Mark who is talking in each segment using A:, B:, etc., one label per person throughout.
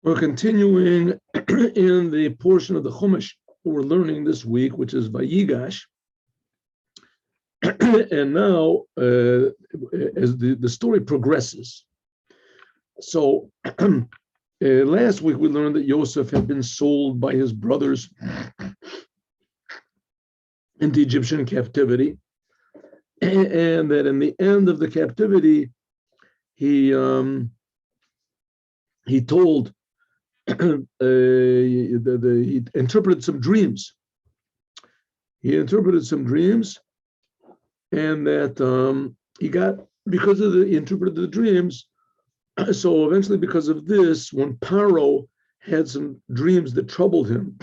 A: We're continuing in the portion of the Chumash we're learning this week, which is Vayigash. And now, as the story progresses, so last week we learned that Yosef had been sold by his brothers into Egyptian captivity, and that in the end of the captivity, he told he interpreted some dreams. And that he got, because of he interpreted the dreams. So eventually, because of this, when Paro had some dreams that troubled him,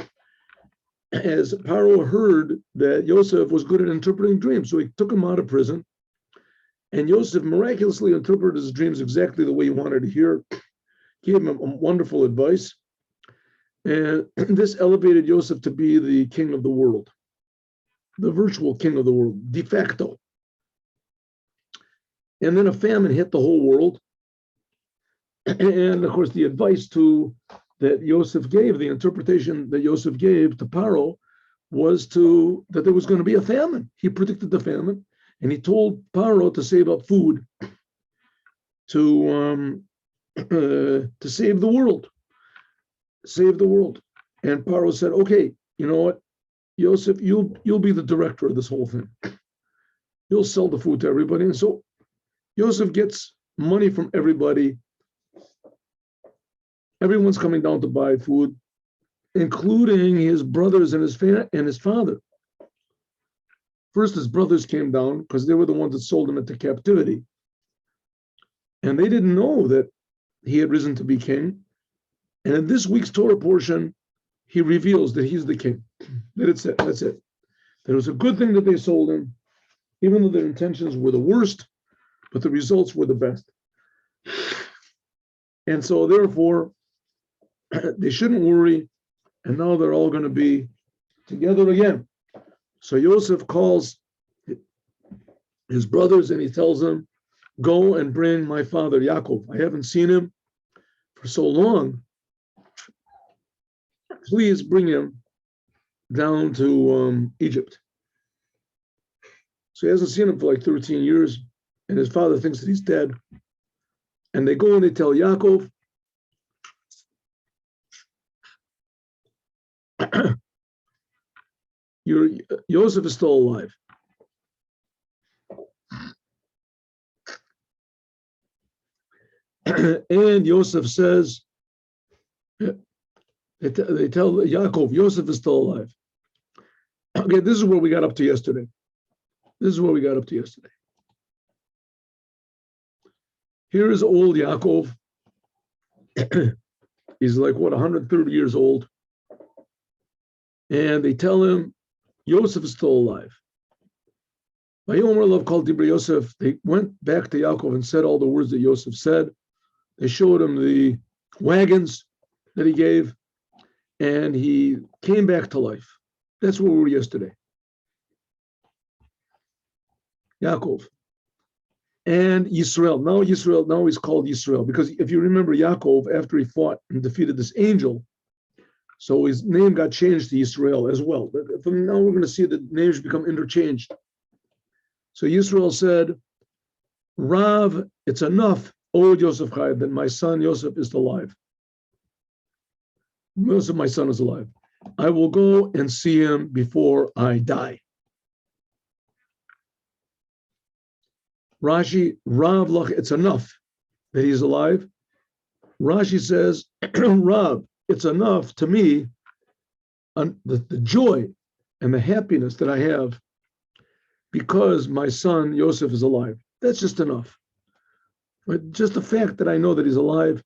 A: as Paro heard that Yosef was good at interpreting dreams, so he took him out of prison, and Yosef miraculously interpreted his dreams exactly the way he wanted to hear, gave him wonderful advice, and this elevated Yosef to be the king of the world, the virtual king of the world, de facto. And then a famine hit the whole world, and of course the advice that Yosef gave, the interpretation that Yosef gave to Paro, was that there was going to be a famine. He predicted the famine, and he told Paro to save up food to save the world. And Paro said, "Okay, you know what, Yosef, you'll be the director of this whole thing. You'll sell the food to everybody." And so Yosef gets money from everybody. Everyone's coming down to buy food, including his brothers and his father. First, his brothers came down because they were the ones that sold him into captivity. And they didn't know that he had risen to be king. And in this week's Torah portion, he reveals that he's the king. That's it. That it was a good thing that they sold him, even though their intentions were the worst, but the results were the best. And so therefore, they shouldn't worry, and now they're all going to be together again. So Yosef calls his brothers and he tells them, "Go and bring my father Yaakov. I haven't seen him for so long. Please bring him down to Egypt." So he hasn't seen him for like 13 years, and his father thinks that he's dead. And they go and they tell Yaakov, Yosef is still alive. And Yosef says, they tell Yaakov, Yosef is still alive. Okay, this is where we got up to yesterday. Here is old Yaakov. He's like, 130 years old. And they tell him, Yosef is still alive. They went back to Yaakov and said all the words that Yosef said. They showed him the wagons that he gave, and he came back to life. That's where we were yesterday. Yaakov. And Yisroel. Now he's called Yisroel, because if you remember Yaakov, after he fought and defeated this angel, so his name got changed to Yisroel as well. But from now we're going to see the names become interchanged. So Yisroel said, Rav, it's enough, O Yosef Chai, that my son Yosef is alive. Yosef, my son, is alive. I will go and see him before I die. Rashi, Rav Lach, it's enough that he's alive. Rashi says, Rav, it's enough to me, the joy and the happiness that I have because my son Yosef is alive. That's just enough. But just the fact that I know that he's alive,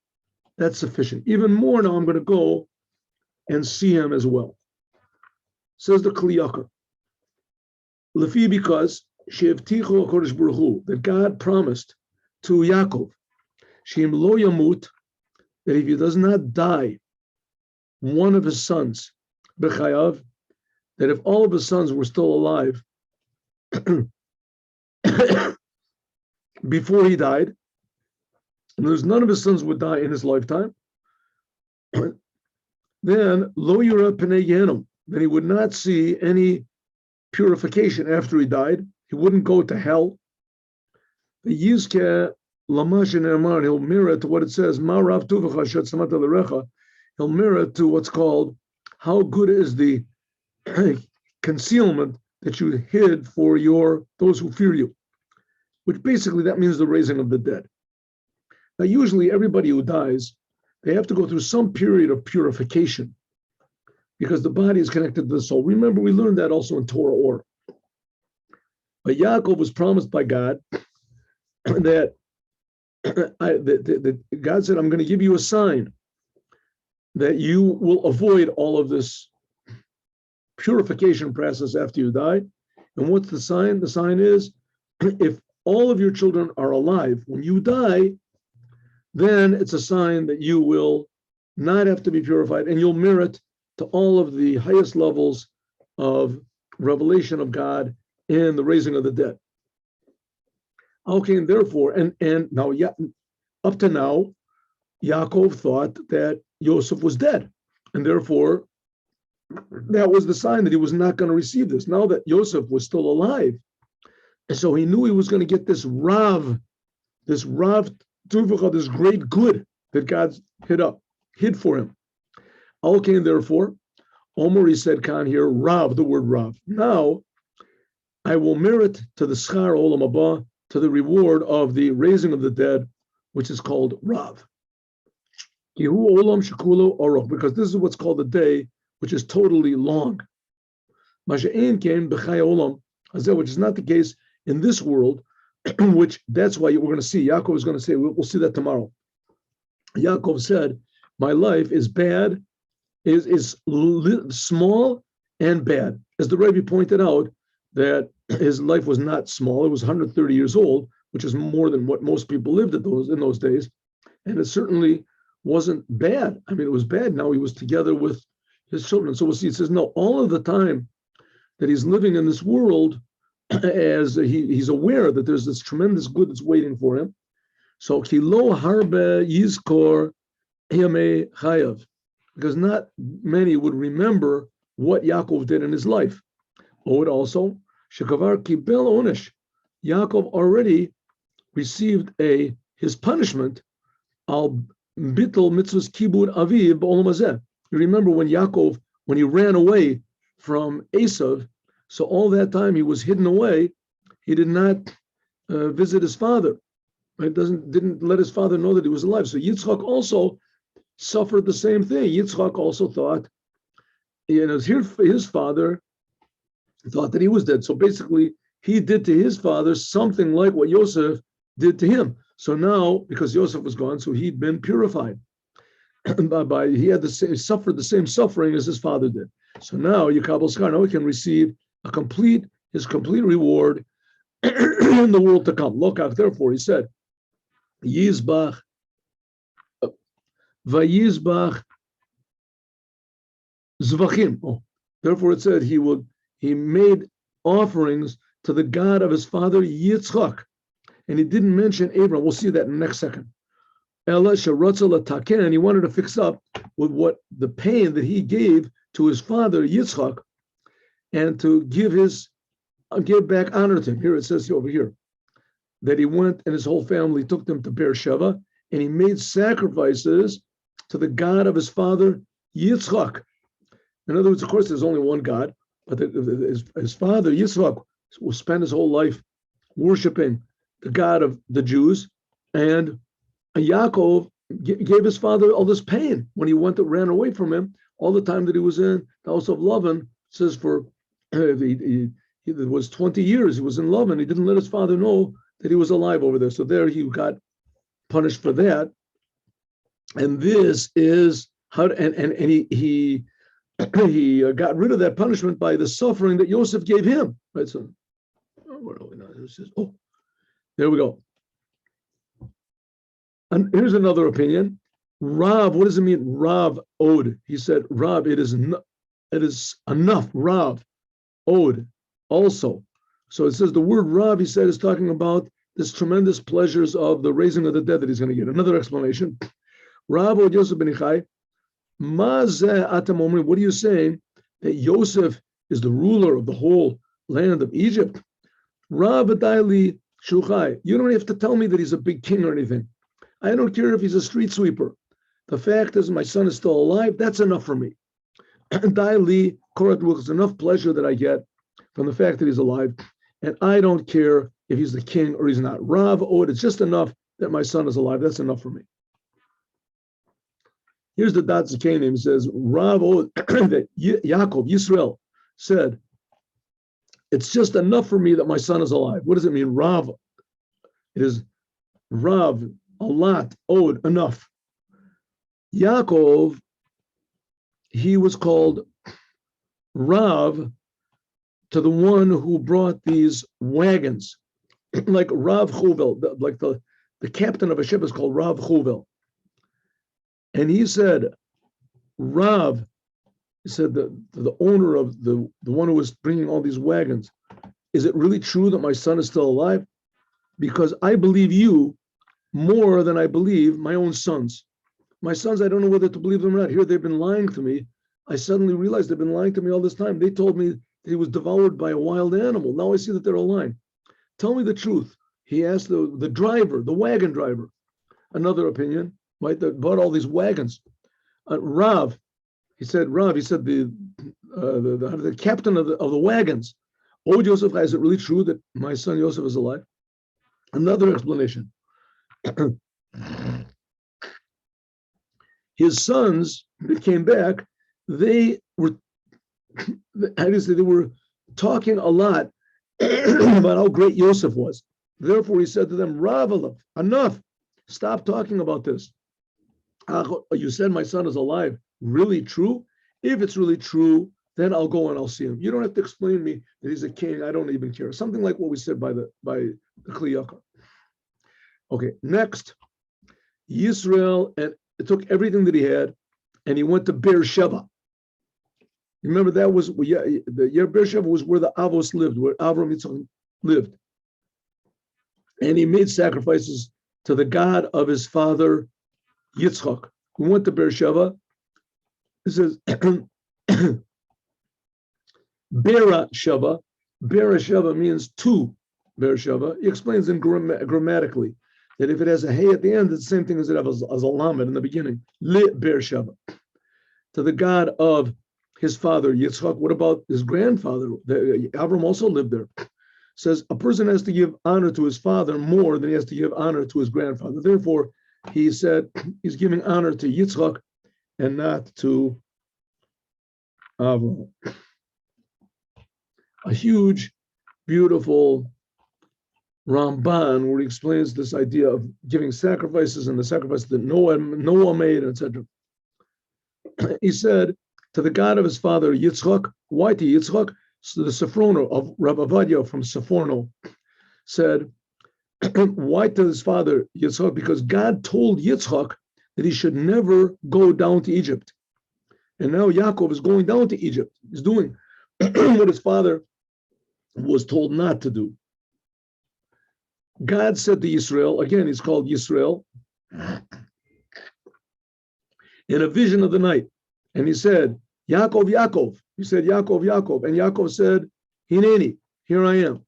A: that's sufficient. Even more now, I'm going to go and see him as well. Says the Kli Ykar. Lefi, because Shevticho HaKadosh Baruch Hu, that God promised to Yaakov, Shem lo yamut, that if he does not die, one of his sons, B'chayav, that if all of his sons were still alive before he died, and there's none of his sons would die in his lifetime, then lo yura pnei Gehinnom, then he would not see any purification after he died. He wouldn't go to hell. The Yizke Lamashin Erman, he'll mirror to what it says, Ma Rav Tuvacha Shet Samata L'Recha. He'll mirror to what's called, how good is the concealment that you hid for those who fear you, which basically that means the raising of the dead. Now, usually everybody who dies, they have to go through some period of purification because the body is connected to the soul. Remember, we learned that also in Torah Or. But Yaakov was promised by God that God said, I'm going to give you a sign that you will avoid all of this purification process after you die. And what's the sign? The sign is, if all of your children are alive when you die, then it's a sign that you will not have to be purified and you'll merit to all of the highest levels of revelation of God in the raising of the dead. Okay, and therefore, and now, up to now, Yaakov thought that Yosef was dead, and therefore, that was the sign that he was not going to receive this. Now that Yosef was still alive, and so he knew he was going to get this Rav Tuvacha, this great good that God hid for him. Okay, and therefore, Omri said, Khan here, Rav, the word Rav. Now, I will merit to the Schar Olam Haba, to the reward of the raising of the dead, which is called Rav. Because this is what's called the day, which is totally long. Which is not the case in this world, which that's why we're going to see. Yaakov is going to say, we'll see that tomorrow. Yaakov said, my life is bad, is small and bad. As the Rebbe pointed out, that his life was not small. It was 130 years old, which is more than what most people lived in those days. And it certainly wasn't bad. I mean, it was bad. Now he was together with his children. So we'll see. It says, no, all of the time that he's living in this world, as he's aware that there's this tremendous good that's waiting for him. So kilo harbe yizkor yamei chayav, because not many would remember what Yaakov did in his life. Oh, it also shekavar kibel onish. Yaakov already received his punishment. Al bittul mitzvahs kibud aviv b'olam hazeh. You remember when Yaakov, when he ran away from Esav, so all that time he was hidden away. He did not visit his father. Right? Didn't let his father know that he was alive. So Yitzchak also suffered the same thing. Yitzchak also thought, his father thought that he was dead. So basically, he did to his father something like what Yosef did to him. So now, because Yosef was gone, so he'd been purified. He suffered the same suffering as his father did. So now, Yekabel Skar, now he can receive his complete reward in the world to come. Lokach, therefore, he said, Yizbach, Vayizbach Zvachim. Oh, therefore, it said he made offerings to the God of his father Yitzchak, and he didn't mention Abraham. We'll see that in the next second. Ella Sharatza Lataken, and he wanted to fix up with what the pain that he gave to his father Yitzchak, and to give back honor to him. Here it says over here that he went and his whole family took them to Beersheba, and he made sacrifices to the God of his father Yitzchak. In other words, of course, there's only one God, but his father Yitzchak will spend his whole life worshiping the God of the Jews, and Yaakov gave his father all this pain when he ran away from him. All the time that he was in the house of Lavan, says for it was 20 years he was in Lavan. He didn't let his father know that he was alive over there. So there he got punished for that. And this is how, and he got rid of that punishment by the suffering that Yosef gave him. Right. So where are we now? Oh, there we go. And here's another opinion. Rav, what does it mean? Rav owed. He said, Rav, it is enough. Rav owed also. So it says the word Rav, he said, is talking about this tremendous pleasures of the raising of the dead that he's going to get. Another explanation. Rav owed Yosef ben Ichai at the moment, what are you saying? That Yosef is the ruler of the whole land of Egypt? Rav Adaili Shuchai. You don't have to tell me that he's a big king or anything. I don't care if he's a street sweeper. The fact is, my son is still alive. That's enough for me. Daili Korat is enough pleasure that I get from the fact that he's alive. And I don't care if he's the king or he's not. Rav Od, it's just enough that my son is alive. That's enough for me. Here's the Dat Zakanim. It says, Rav Od, that Yaakov, Yisroel, said, it's just enough for me that my son is alive. What does it mean? Rav. It is Rav, a lot, Od, enough. Yaakov, he was called Rav to the one who brought these wagons, like Rav Chuvel, like the captain of a ship is called Rav Chuvel. And he said, Rav, he said the owner of the one who was bringing all these wagons, is it really true that my son is still alive? Because I believe you more than I believe my own sons. My sons, I don't know whether to believe them or not. Here they've been lying to me. I suddenly realized they've been lying to me all this time. They told me that he was devoured by a wild animal. Now I see that they're all lying. Tell me the truth. He asked the driver, the wagon driver, another opinion, right? That bought all these wagons. Rav, he said the captain of the wagons. Oh, Joseph, is it really true that my son Joseph is alive? Another explanation. His sons that came back, they were talking a lot about how great Yosef was. Therefore, he said to them, Rav, enough. Stop talking about this. You said my son is alive. Really true? If it's really true, then I'll go and I'll see him. You don't have to explain to me that he's a king. I don't even care. Something like what we said by the Kli Ykar. Okay, next, Yisroel, and it took everything that he had, and he went to Beersheba. Remember that was Beersheba was where the Avos lived, where Avram Yitzchak lived, and he made sacrifices to the God of his father Yitzchak. We went to Beersheba. It says Beersheba. Beersheba means to Beersheba. He explains in grammatically that if it has a hey at the end, it's the same thing as it has as a lamed in the beginning. Li Beersheba. To the God of his father Yitzchak. What about his grandfather? Avram also lived there. Says a person has to give honor to his father more than he has to give honor to his grandfather. Therefore, he said he's giving honor to Yitzchak and not to Avram. A huge, beautiful Ramban where he explains this idea of giving sacrifices and the sacrifice that Noah made, etc. He said to the God of his father Yitzchak, why to Yitzchak? So the Sforno of Rabbi Avadia from Sforno said, why to his father Yitzchak? Because God told Yitzchak that he should never go down to Egypt. And now Yaakov is going down to Egypt. He's doing what his father was told not to do. God said to Yisroel, again, he's called Yisroel, in a vision of the night. And he said, Yaakov, Yaakov. He said, Yaakov, Yaakov. And Yaakov said, Hineni, here I am.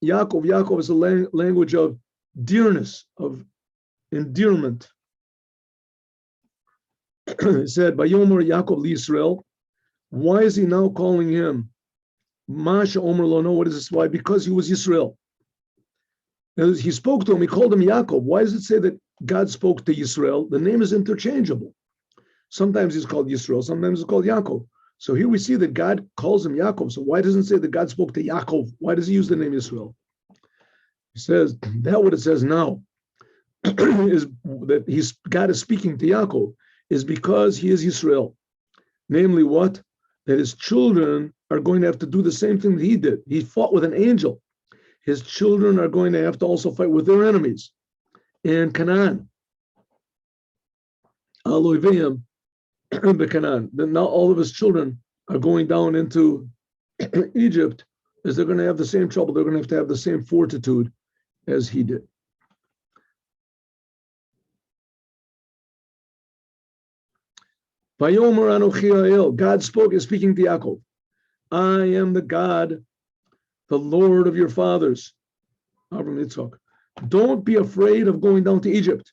A: Yaakov, Yaakov is a language of dearness, of endearment. He said, Bayomer Yaakov Yisrael. Why is he now calling him Masha Omer Lo? No, what is this? Why? Because he was Yisrael. He spoke to him, he called him Yaakov. Why does it say that God spoke to Yisrael? The name is interchangeable. Sometimes he's called Yisrael, sometimes it's called Yaakov. So here we see that God calls him Yaakov. So why doesn't it say that God spoke to Yaakov? Why does he use the name Yisrael? He says, that what it says now is that God is speaking to Yaakov is because he is Yisrael. Namely what? That his children are going to have to do the same thing that he did. He fought with an angel. His children are going to have to also fight with their enemies in Canaan. Aloivim Canaan. Now all of his children are going down into Egypt, as they're going to have the same trouble. They're going to have the same fortitude as he did. Vayomer Anochi Ha'el. God spoke, is speaking to Yaakov. I am the God, the Lord of your fathers. Avram Yitzchak. Don't be afraid of going down to Egypt,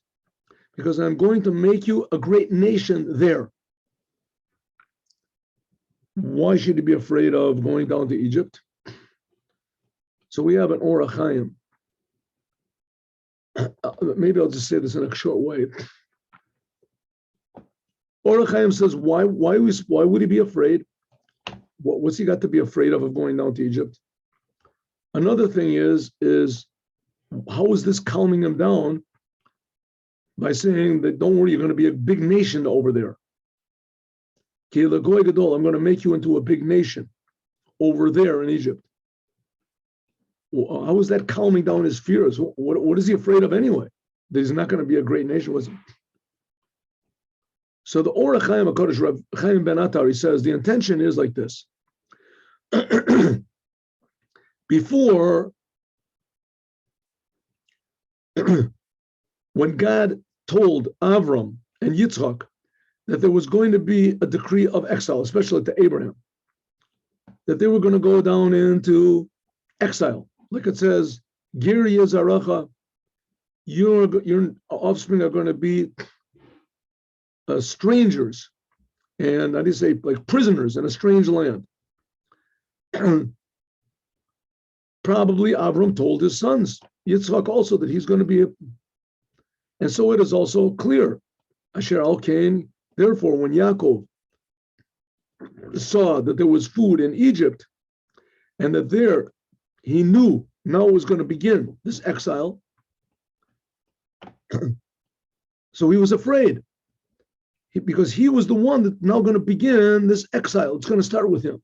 A: because I'm going to make you a great nation there. Why should he be afraid of going down to Egypt? So we have an Or HaChaim. Maybe I'll just say this in a short way. Or HaChaim says, why would he be afraid? What's he got to be afraid of going down to Egypt? Another thing is how is this calming him down by saying that don't worry, you're going to be a big nation over there. I'm going to make you into a big nation over there in Egypt. How is that calming down his fears? What is he afraid of anyway? That he's not going to be a great nation, was he? So the Or HaChaim HaKadosh, Rav Chaim Ben Attar, he says the intention is like this. Before, when God told Avram and Yitzchak that there was going to be a decree of exile, especially to Abraham, that they were going to go down into exile. Like it says, Gir Yezaracha, your offspring are going to be strangers, and how do you say, like prisoners in a strange land. Probably Avram told his sons, Yitzchak also, that he's going to be and so it is also clear. Asher al Kain, therefore, when Yaakov saw that there was food in Egypt, and that there he knew now was going to begin this exile, so he was afraid, because he was the one that's now going to begin this exile. It's going to start with him.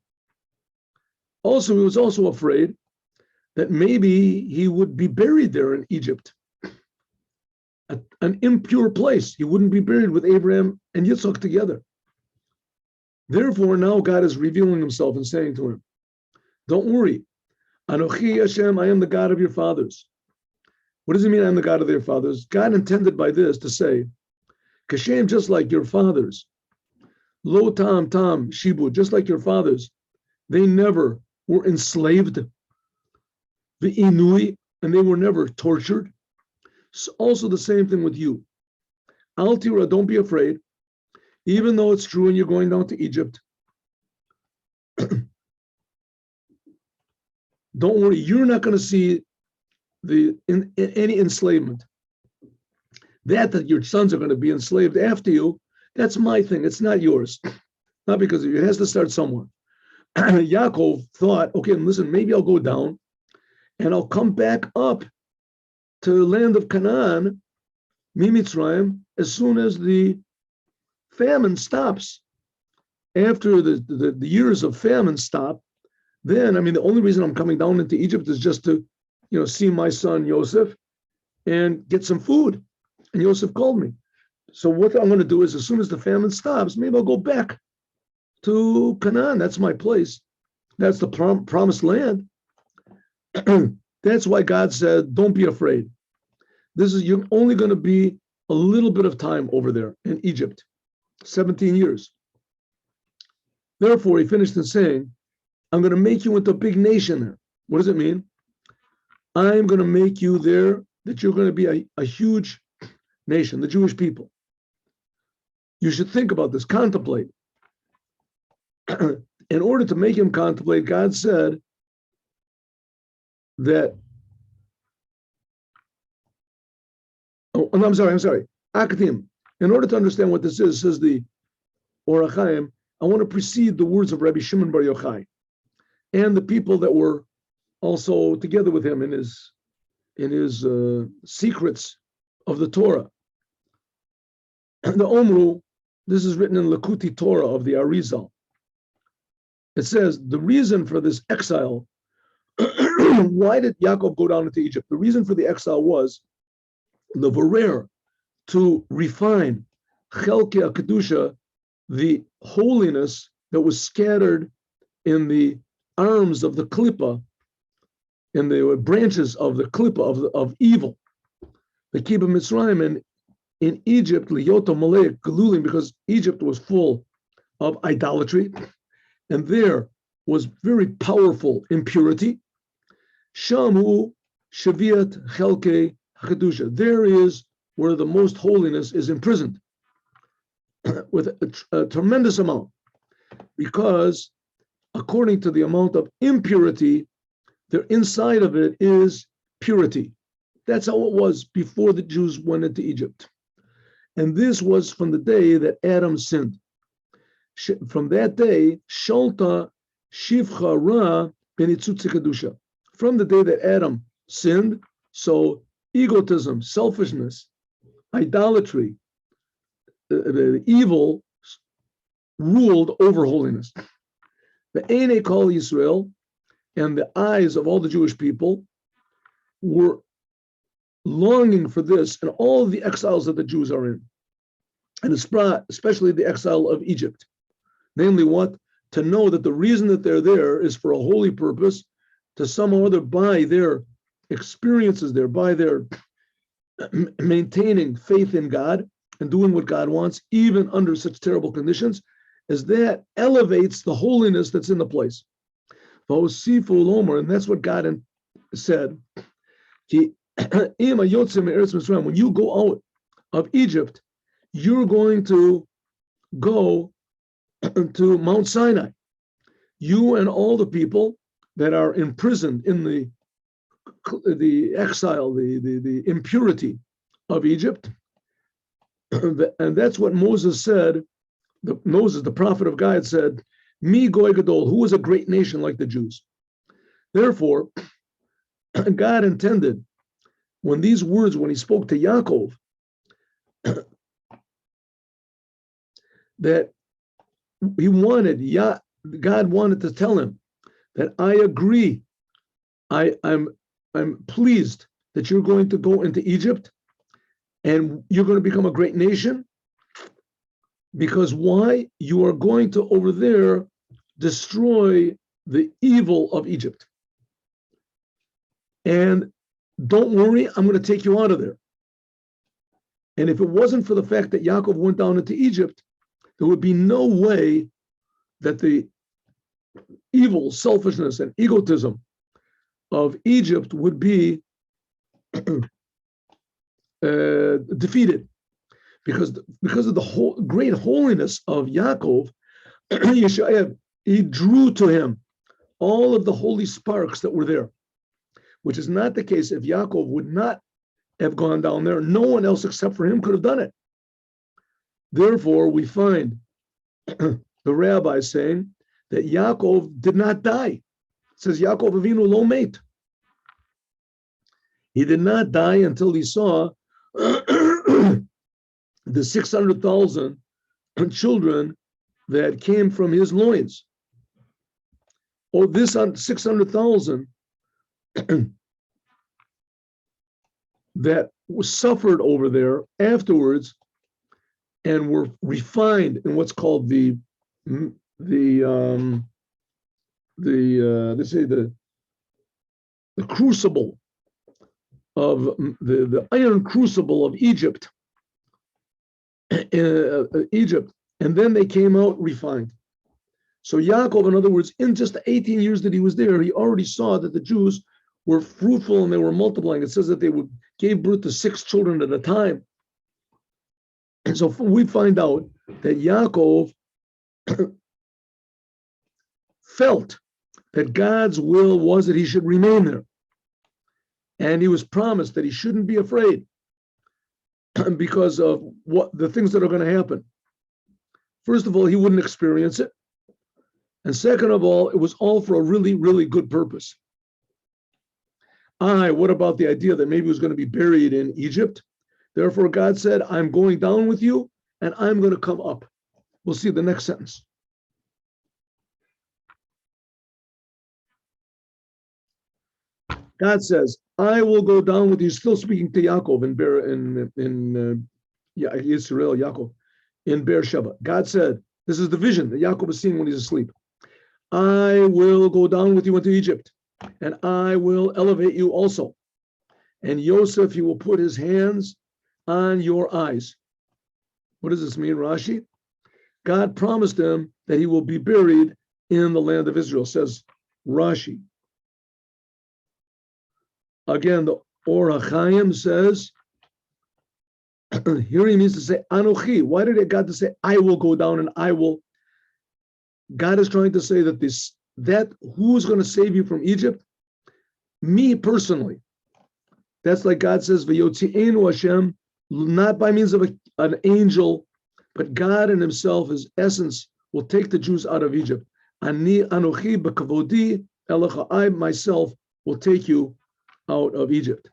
A: Also, he was also afraid that maybe he would be buried there in Egypt, an impure place. He wouldn't be buried with Abraham and Yitzchak together. Therefore, now God is revealing himself and saying to him, don't worry. Anochi Hashem, I am the God of your fathers. What does it mean, I am the God of their fathers? God intended by this to say, Kashem, just like your fathers, Lo Tam Tam Shibu, just like your fathers, they never were enslaved, the Inui, and they were never tortured. So also the same thing with you. Al Tira, don't be afraid, even though it's true and you're going down to Egypt. Don't worry, you're not going to see any enslavement. That your sons are going to be enslaved after you, that's my thing. It's not yours. Not because of you. It has to start somewhere. Yaakov thought, okay, listen, maybe I'll go down and I'll come back up to the land of Canaan, Mitzrayim, as soon as the famine stops. After the years of famine stop, then, the only reason I'm coming down into Egypt is just to, see my son Yosef and get some food. And Yosef called me. So what I'm going to do is, as soon as the famine stops, maybe I'll go back to Canaan. That's my place. That's the promised land. That's why God said, don't be afraid. You're only going to be a little bit of time over there in Egypt, 17 years. Therefore, he finished in saying, I'm going to make you into a big nation there. What does it mean? I'm going to make you there, that you're going to be a huge nation, the Jewish people. You should think about this, contemplate. In order to make him contemplate, God said that, I'm sorry. Akatim. In order to understand what this is, says the Or HaChaim, I want to precede the words of Rabbi Shimon Bar Yochai and the people that were also together with him in his secrets of the Torah. The Omru, this is written in Lakuti Torah of the Arizal. It says the reason for this exile, why did Yaakov go down into Egypt? The reason for the exile was levarer, to refine Chelke HaKedusha, the holiness that was scattered in the arms of the Klippa, in the branches of the Klippa of evil. The Kibbutz Mitzrayim, and in Egypt, Liyoto Malek Galulim, because Egypt was full of idolatry, and there was very powerful impurity. Shamu Shaviat Chelke Hakadusha. There is where the most holiness is imprisoned with a tremendous amount, because according to the amount of impurity, the inside of it is purity. That's how it was before the Jews went into Egypt. And this was from the day that Adam sinned. From that day, Shalta Shivcha Ra Benitzutzi Kedusha. From the day that Adam sinned, so egotism, selfishness, idolatry, the evil ruled over holiness. The Einei Kol Yisroel, and the eyes of all the Jewish people were longing for this, and all of the exiles that the Jews are in, and especially the exile of Egypt. Namely, what? To know that the reason that they're there is for a holy purpose, to somehow or other, by their experiences there, by their maintaining faith in God and doing what God wants, even under such terrible conditions, as that elevates the holiness that's in the place. And that's what God said. When you go out of Egypt, you're going to go to Mount Sinai. You and all the people that are imprisoned in the exile, the impurity of Egypt. And that's what Moses said. Moses, the prophet of God, said, Mi Goy Gadol, who is a great nation like the Jews. Therefore, God intended, when he spoke to Yaakov, that God wanted to tell him that I agree, I'm pleased that you're going to go into Egypt and you're going to become a great nation. Because why? You are going to over there destroy the evil of Egypt. And don't worry, I'm going to take you out of there. And if it wasn't for the fact that Yaakov went down into Egypt, there would be no way that the evil, selfishness, and egotism of Egypt would be defeated. Because of the whole great holiness of Yaakov, he drew to him all of the holy sparks that were there, which is not the case. If Yaakov would not have gone down there, no one else except for him could have done it. Therefore, we find the rabbis saying that Yaakov did not die. It says Yaakov Avinu lo mate. He did not die until he saw the 600,000 children that came from his loins. This 600,000 that suffered over there afterwards and were refined in what's called the crucible of the iron crucible of Egypt. Egypt, and then they came out refined. So Yaakov, in other words, in just the 18 years that he was there, he already saw that the Jews were fruitful and they were multiplying. It says that they gave birth to 6 children at a time. And so we find out that Yaakov felt that God's will was that he should remain there. And he was promised that he shouldn't be afraid because of what the things that are going to happen. First of all, he wouldn't experience it. And second of all, it was all for a really, really good purpose. What about the idea that maybe he was going to be buried in Egypt? Therefore, God said, I'm going down with you and I'm going to come up. We'll see the next sentence. God says, I will go down with you, still speaking to Yaakov in Yisroel, Yaakov, in Beersheba. God said, this is the vision that Yaakov is seeing when he's asleep. I will go down with you into Egypt, and I will elevate you also. And Yosef, he will put his hands on your eyes. What does this mean, Rashi? God promised him that he will be buried in the land of Israel, says Rashi. Again, the HaChaim says, here he means to say, Anochi. Why did God to say, I will go down and I will? God is trying to say that who's going to save you from Egypt? Me personally. That's like God says, V'yotzi'enu Hashem, not by means of an angel, but God in himself, his essence, will take the Jews out of Egypt. Ani anochi b'kavodi elecha, I myself will take you out of Egypt.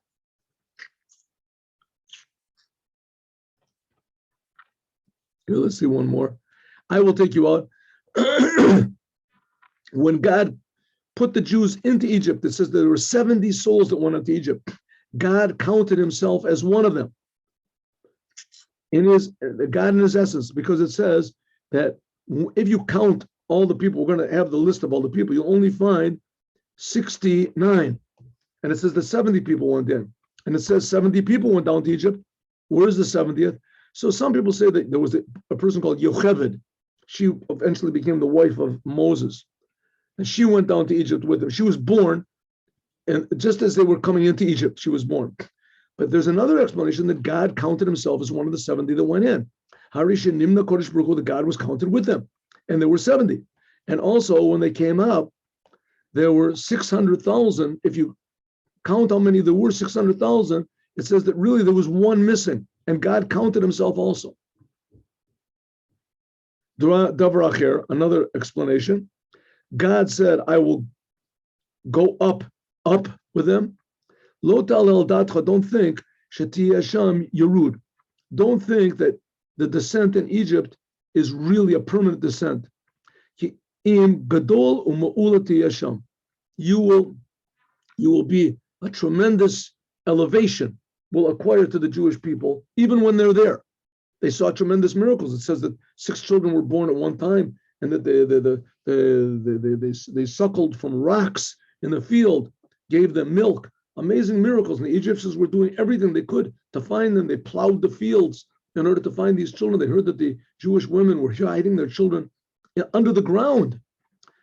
A: Here, let's see one more. I will take you out. When God put the Jews into Egypt, it says there were 70 souls that went into Egypt. God counted himself as one of them. God in his essence, because it says that if you count all the people, we're going to have the list of all the people, you'll only find 69. And it says the 70 people went in. And it says 70 people went down to Egypt. Where's the 70th? So some people say that there was a person called Yocheved. She eventually became the wife of Moses. And she went down to Egypt with him. She was born, and just as they were coming into Egypt, she was born. But there's another explanation that God counted himself as one of the 70 that went in. Harish and Nimna Kodesh Baruch Hu, the God was counted with them. And there were 70. And also when they came out, there were 600,000. If you count how many there were, 600,000, it says that really there was one missing. And God counted himself also. Davar Acher, another explanation. God said, I will go up with them. Lo ta'alel datcha, don't think, sheti Hashem yerud. Don't think that the descent in Egypt is really a permanent descent. Im gadol u'ma'ulati Hashem. You will be a tremendous elevation will acquire to the Jewish people, even when they're there. They saw tremendous miracles. It says that 6 children were born at one time, and that they suckled from rocks in the field, gave them milk. Amazing miracles. And the Egyptians were doing everything they could to find them. They plowed the fields in order to find these children. They heard that the Jewish women were hiding their children under the ground,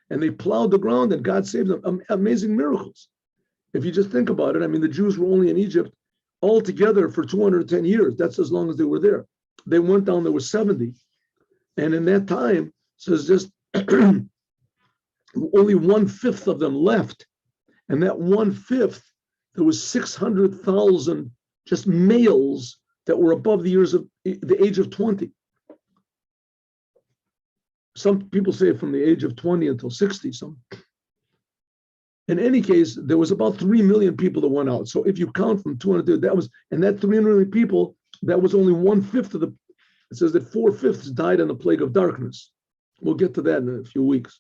A: and they plowed the ground, and God saved them. Amazing miracles. If you just think about it, I mean, the Jews were only in Egypt altogether for 210 years. That's as long as they were there. They went down, there were 70. And in that time, says just only 1/5 of them left. And that 1/5, there was 600,000 just males that were above the age of 20. Some people say from the age of 20 until 60. In any case, there was about 3 million people that went out. So if you count from 200, that 3 million people, that was only 1/5 of it says that 4/5 died in the plague of darkness. We'll get to that in a few weeks.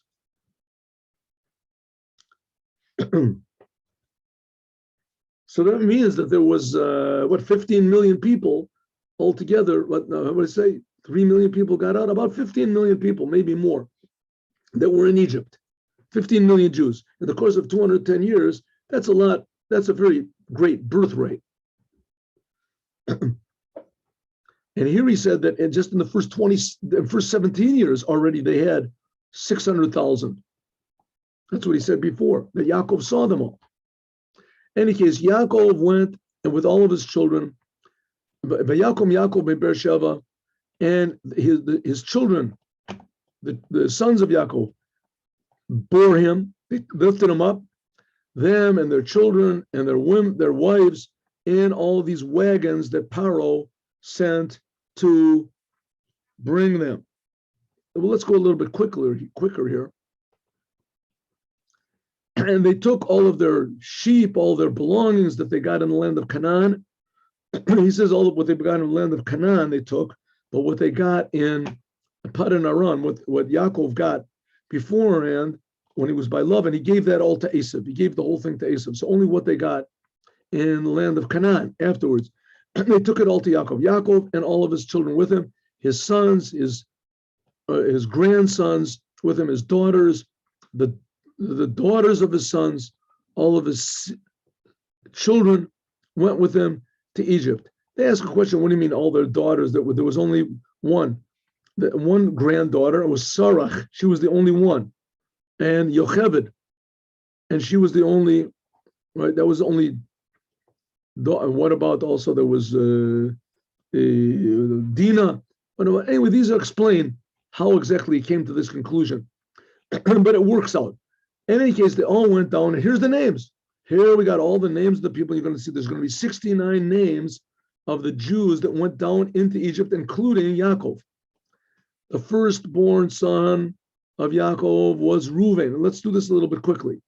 A: So that means that there was, 15 million people altogether. What do I say? 3 million people got out, about 15 million people, maybe more, that were in Egypt. 15 million Jews. In the course of 210 years, that's a lot. That's a very great birth rate. And here he said that just in the first 17 years already, they had 600,000. That's what he said before, that Yaakov saw them all. In any case, Yaakov went, and with all of his children, Yaakov Beersheba, and his children, the sons of Yaakov, bore him, they lifted him up, them and their children and their women, their wives, in all these wagons that Paro sent to bring them. Well, let's go a little bit quicker here. And they took all of their sheep, all their belongings that they got in the land of Canaan. He says all of what they got in the land of Canaan they took, but what they got in Padan Aram, what Yaakov got beforehand when he was by love, and he gave that all to Esav. He gave the whole thing to Esav. So only what they got in the land of Canaan afterwards. They took it all to Yaakov. Yaakov and all of his children with him, his sons, his grandsons with him, his daughters, the daughters of his sons, all of his children went with him to Egypt. They ask a question, what do you mean all their daughters? There was only one. The one granddaughter was Sarach. She was the only one. And Yocheved. And she was the only, right? That was the only. What about also there was Dina? But anyway, these are explained how exactly he came to this conclusion. But it works out. In any case, they all went down. And here's the names. Here we got all the names of the people you're going to see. There's going to be 69 names of the Jews that went down into Egypt, including Yaakov. The firstborn son of Yaakov was Reuven. Let's do this a little bit quickly.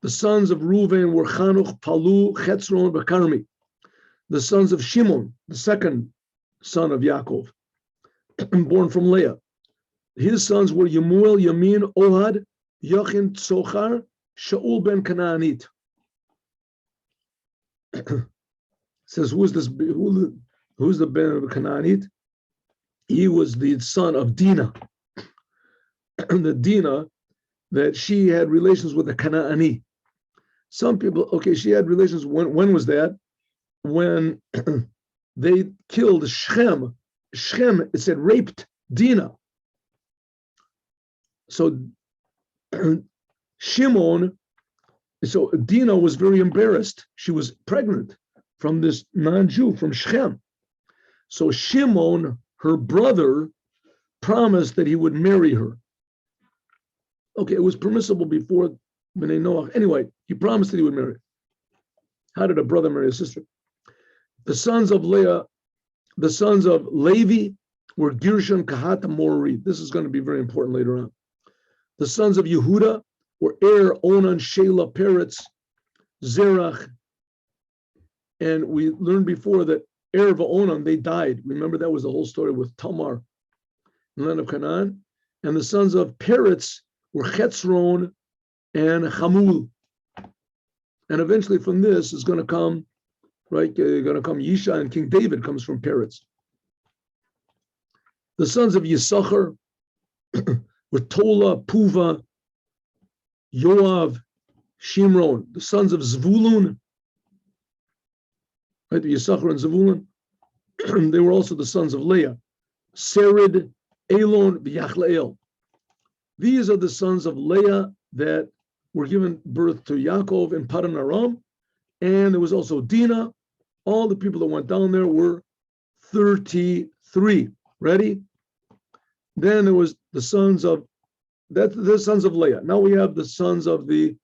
A: The sons of Reuven were Chanuch, Palu, Chetzron, and Karmi. The sons of Shimon, the second son of Yaakov, born from Leah. His sons were Yemuel, Yamin, Ohad, Yachin, Tzochar, Shaul ben Canaanit. Says, who's the ben Canaanit? He was the son of Dinah. The Dinah, that she had relations with the Canaani. Some people, okay, she had relations, when was that? When they killed Shem. Shem, it said, raped Dinah. So Shimon, so Dinah was very embarrassed. She was pregnant from this non-Jew, from Shem. So Shimon, her brother, promised that he would marry her. Okay, it was permissible before Bnei Noach. Anyway, he promised that he would marry her. How did a brother marry a sister? The sons of Leah, the sons of Levi were Gershon, Kahat, and Merari. This is going to be very important later on. The sons of Yehuda were Er, Onan, Shelah, Peretz, Zerach. And we learned before that Er and Onan, they died. Remember, that was the whole story with Tamar in the land of Canaan. And the sons of Peretz were Chetzron and Hamul. And eventually from this is going to come, right, going to come Yisha, and King David comes from Peretz. The sons of Yesakhar were Tola, Puva, Yoav, Shimron. The sons of Zvulun, right, Yesakhar and Zvulun, they were also the sons of Leah. Sered, Elon, V'yachleel. These are the sons of Leah that were given birth to Yaakov in Padan Aram. And there was also Dinah. All the people that went down there were 33. Ready? Then there was the sons of, that's the sons of Leah. Now we have the sons of the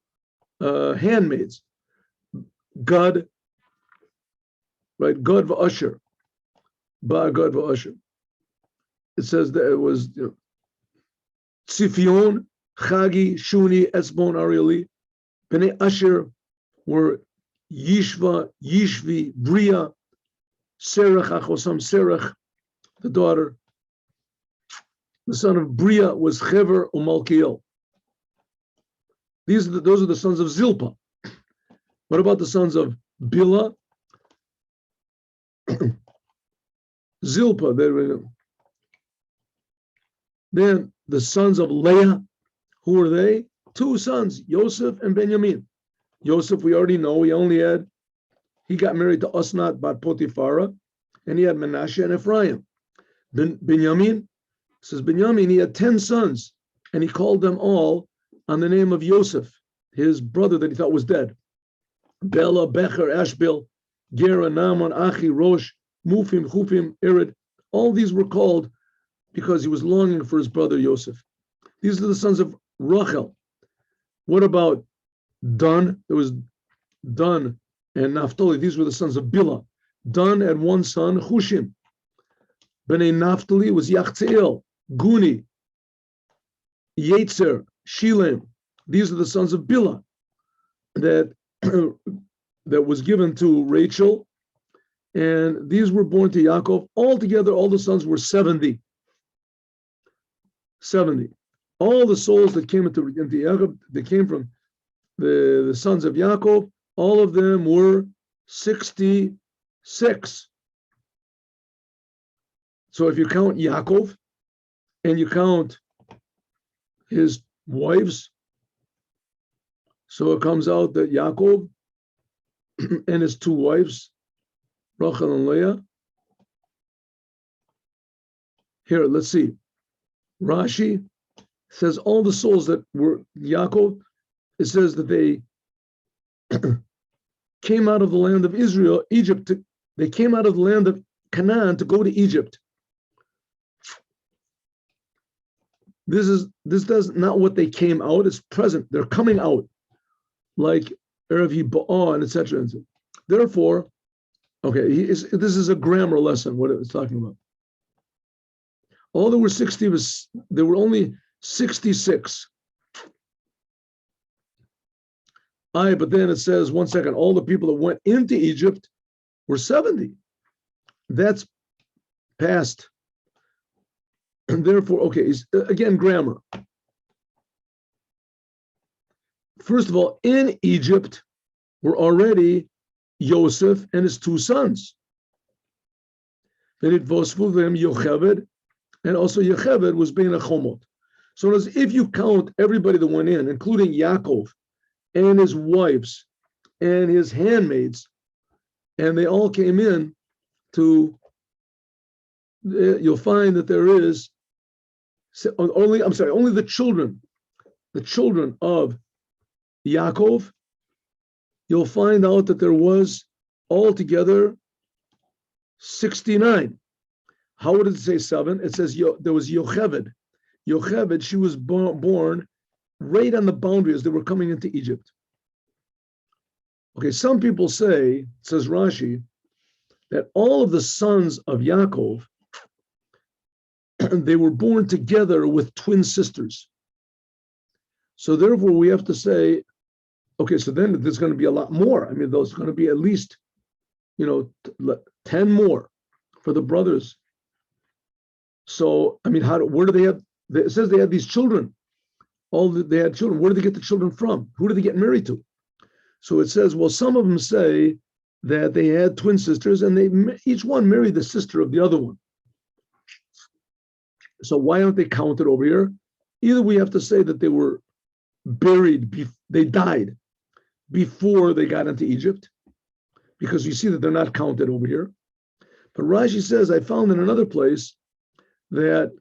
A: handmaids. Gad, right? Gad v'Asher. Ba Gad v'Asher. It says that it was, Tzifion, Chagi, Shuni, Esbon, Arieli. Bnei Asher were Yishva, Yishvi, Bria, Serach, Achosam, Serach, the daughter. The son of Bria was Chever Umalkiel. Those are the sons of Zilpah. What about the sons of Bila? Zilpah. Then the sons of Leah, who were they? Two sons, Yosef and Benjamin. Yosef, we already know, he got married to Osnat bat Potiphara, and he had Menashe and Ephraim. Benjamin, says Benjamin, he had 10 sons, and he called them all on the name of Yosef, his brother that he thought was dead. Bela, Becher, Ashbel, Gera, Naaman, Achi, Rosh, Mufim, Chufim, Ered. All these were called because he was longing for his brother Yosef. These are the sons of Rachel. What about Dan? There was Dan and Naphtali. These were the sons of Bila. Dan had one son, Hushim. Bnei Naphtali was Yachzeel, Guni, Yetzer, Shilem. These are the sons of Bila that was given to Rachel. And these were born to Yaakov. Altogether, all the sons were 70. 70. All the souls that came into Yaakov, they came from the sons of Yaakov, all of them were 66. So if you count Yaakov and you count his wives, so it comes out that Yaakov and his two wives, Rachel and Leah, Here, let's see. Rashi says all the souls that were Yaakov, it says that they came out of the land of Israel, Egypt. They came out of the land of Canaan to go to Egypt. This does not what they came out. It's present. They're coming out, like Erev Ba'ah, etc. Therefore, okay, this is a grammar lesson. What it was talking about. All there were 60 was there were only 66. But then it says, one second, all the people that went into Egypt were 70. That's past. And therefore, okay, again, grammar. First of all, in Egypt were already Yosef and his two sons. Then it was for them Yocheved, and also Yocheved was being a chomot. So if you count everybody that went in, including Yaakov and his wives and his handmaids, and they all came in you'll find that there is only the children of Yaakov, you'll find out that there was altogether 69. How would it say 7? It says there was Yocheved. Yocheved, she was born right on the boundary as they were coming into Egypt. Okay, some people say, says Rashi, that all of the sons of Yaakov, they were born together with twin sisters. So therefore we have to say, okay, so then there's going to be a lot more. I mean, there's going to be at least, 10 more for the brothers. So, I mean, where do they have, it says they had these children. They had children. Where did they get the children from? Who did they get married to? So it says, well, some of them say that they had twin sisters and each one married the sister of the other one. So why aren't they counted over here? Either we have to say that they were buried, they died before they got into Egypt, because you see that they're not counted over here. But Rashi says, I found in another place that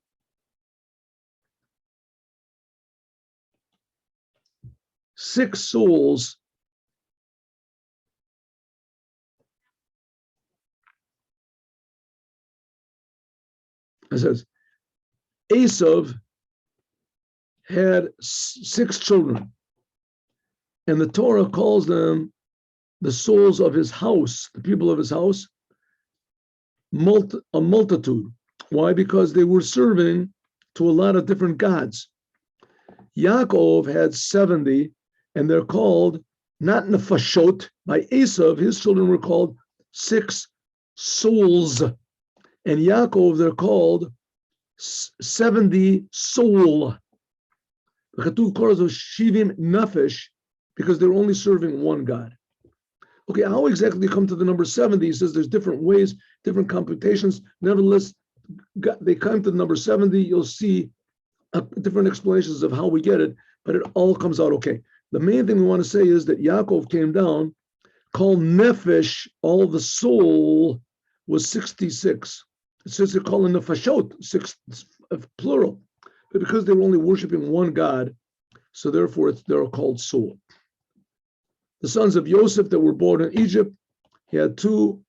A: six souls it says Esav had 6 children, and the Torah calls them the souls of his house, the people of his house, a multitude. Why? Because they were serving to a lot of different gods. Yaakov had 70, and they're called not nefashot. By Esav, his children were called 6 souls. And Yaakov, they're called 70 soul. Because they're only serving one God. Okay, how exactly you come to the number 70? He says there's different ways, different computations. Nevertheless, they come to the number 70. You'll see different explanations of how we get it, but it all comes out okay. The main thing we want to say is that Yaakov came down, called Nefesh, all the soul was 66. It says they're calling Nefashot, 6 plural, but because they were only worshiping one God, so therefore they're called soul. The sons of Yosef that were born in Egypt, he had 2.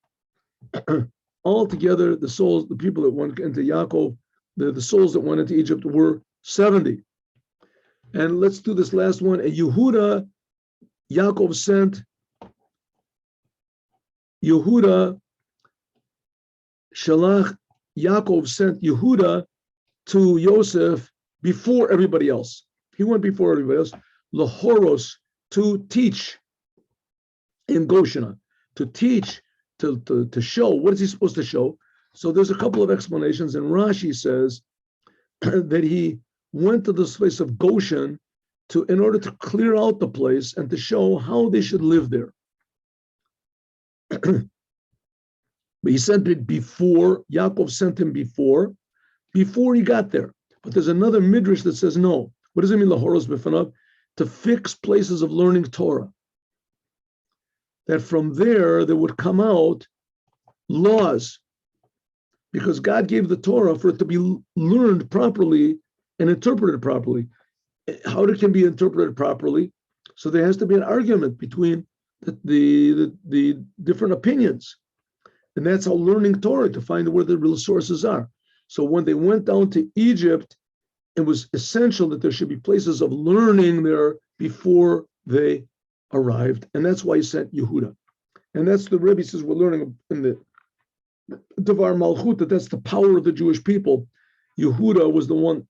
A: Altogether, the souls, the people that went into Yaakov, the souls that went into Egypt were 70. And let's do this last one. And Yehuda, Yaakov sent Yehuda, Shalach, Yaakov sent Yehuda to Yosef before everybody else. He went before everybody else. Lahoros, to teach in Goshen, to teach, to show. What is he supposed to show? So there's a couple of explanations, and Rashi says that he went to this place of Goshen in order to clear out the place and to show how they should live there. But he sent it before, Yaakov sent him before he got there. But there's another midrash that says no. What does it mean, lahoros b'fanav? To fix places of learning Torah. That from there would come out laws. because God gave the Torah for it to be learned properly and interpreted properly. How it can be interpreted properly? So there has to be an argument between the different opinions. And that's how learning Torah, to find where the real sources are. So when they went down to Egypt, it was essential that there should be places of learning there before they arrived. And that's why he sent Yehuda. And that's the Rebbe says we're learning in the Devar Malchut, that's the power of the Jewish people. Yehuda was the one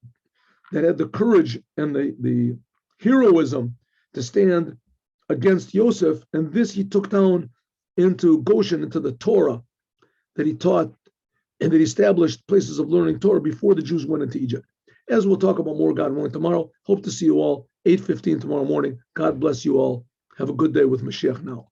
A: that had the courage and the heroism to stand against Yosef. And this he took down into Goshen, into the Torah that he taught, and that he established places of learning Torah before the Jews went into Egypt. As we'll talk about more, God willing, tomorrow. Hope to see you all 8:15 tomorrow morning. God bless you all. Have a good day with Mashiach now.